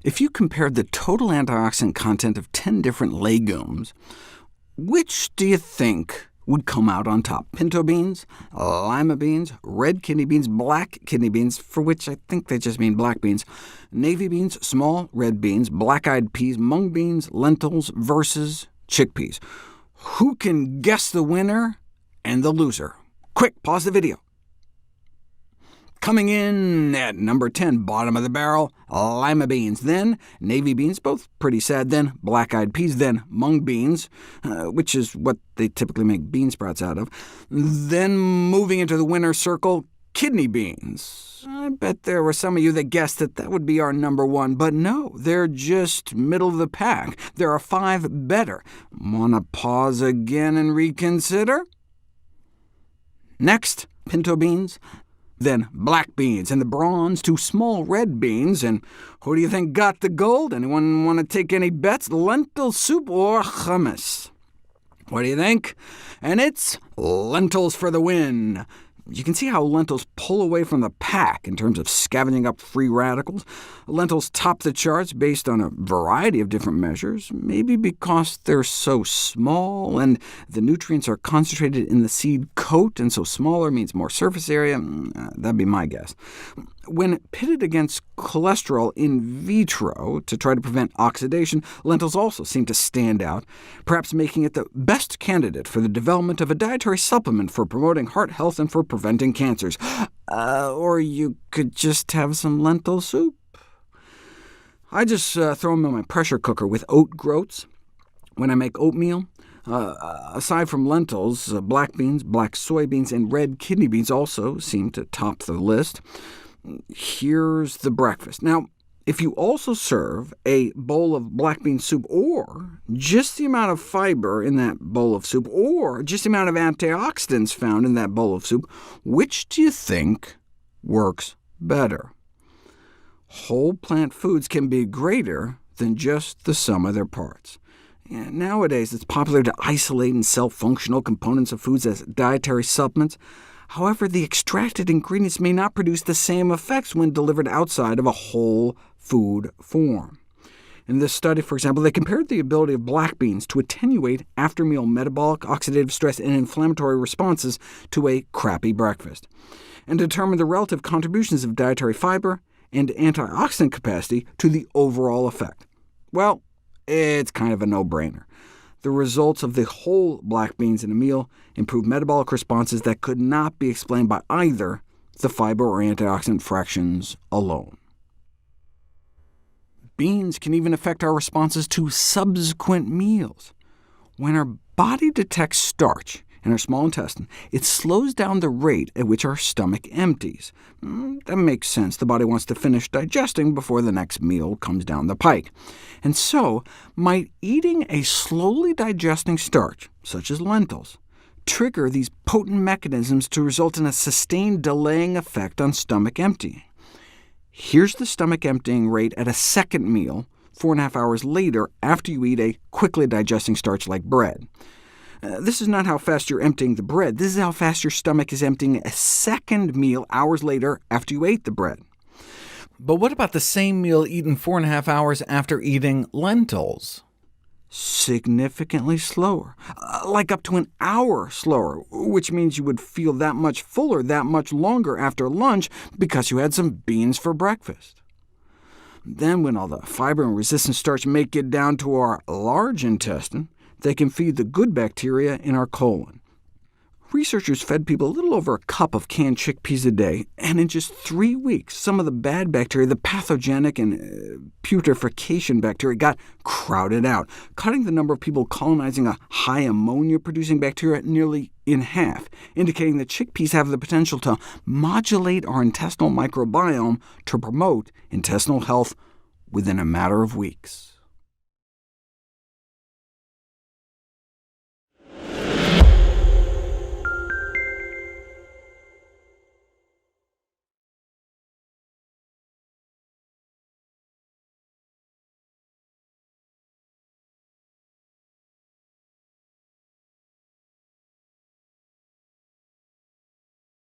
If you compared the total antioxidant content of 10 different legumes, which do you think would come out on top? Pinto beans, lima beans, red kidney beans, black kidney beans, for which I think they just mean black beans, navy beans, small red beans, black-eyed peas, mung beans, lentils, versus chickpeas. Who can guess the winner and the loser? Quick, pause the video. Coming in at number 10, bottom of the barrel, lima beans, then navy beans, both pretty sad, then black-eyed peas, then mung beans, which is what they typically make bean sprouts out of. Then moving into the winner's circle, kidney beans. I bet there were some of you that guessed that that would be our number one, but no, they're just middle of the pack. There are 5 better. Want to pause again and reconsider? Next, pinto beans, then black beans, and the bronze to small red beans. And who do you think got the gold? Anyone want to take any bets? Lentil soup or hummus? What do you think? And it's lentils for the win. You can see how lentils pull away from the pack in terms of scavenging up free radicals. Lentils top the charts based on a variety of different measures, maybe because they're so small, and the nutrients are concentrated in the seed coat, and so smaller means more surface area. That'd be my guess. When pitted against cholesterol in vitro to try to prevent oxidation, lentils also seem to stand out, perhaps making it the best candidate for the development of a dietary supplement for promoting heart health and for preventing cancers. Or you could just have some lentil soup. I just throw them in my pressure cooker with oat groats when I make oatmeal. Aside from lentils, black beans, black soybeans, and red kidney beans also seem to top the list. Here's the breakfast. Now, if you also serve a bowl of black bean soup, or just the amount of fiber in that bowl of soup, or just the amount of antioxidants found in that bowl of soup, which do you think works better? Whole plant foods can be greater than just the sum of their parts. Nowadays, it's popular to isolate and sell functional components of foods as dietary supplements. However, the extracted ingredients may not produce the same effects when delivered outside of a whole food form. In this study, for example, they compared the ability of black beans to attenuate after-meal metabolic, oxidative stress, and inflammatory responses to a crappy breakfast, and determined the relative contributions of dietary fiber and antioxidant capacity to the overall effect. Well, it's kind of a no-brainer. The results of the whole black beans in a meal improve metabolic responses that could not be explained by either the fiber or antioxidant fractions alone. Beans can even affect our responses to subsequent meals. When our body detects starch in our small intestine, it slows down the rate at which our stomach empties. That makes sense. The body wants to finish digesting before the next meal comes down the pike. And so, might eating a slowly digesting starch, such as lentils, trigger these potent mechanisms to result in a sustained delaying effect on stomach emptying? Here's the stomach emptying rate at a second meal, 4.5 hours later after you eat a quickly digesting starch like bread. This is not how fast you're emptying the bread. This is how fast your stomach is emptying a second meal hours later after you ate the bread. But what about the same meal eaten 4.5 hours after eating lentils? Significantly slower, like up to an hour slower, which means you would feel that much fuller that much longer after lunch because you had some beans for breakfast. Then when all the fiber and resistant starch make it down to our large intestine, they can feed the good bacteria in our colon. Researchers fed people a little over a cup of canned chickpeas a day, and in just 3 weeks, some of the bad bacteria, the pathogenic and putrefaction bacteria, got crowded out, cutting the number of people colonizing a high ammonia-producing bacteria nearly in half, indicating that chickpeas have the potential to modulate our intestinal microbiome to promote intestinal health within a matter of weeks.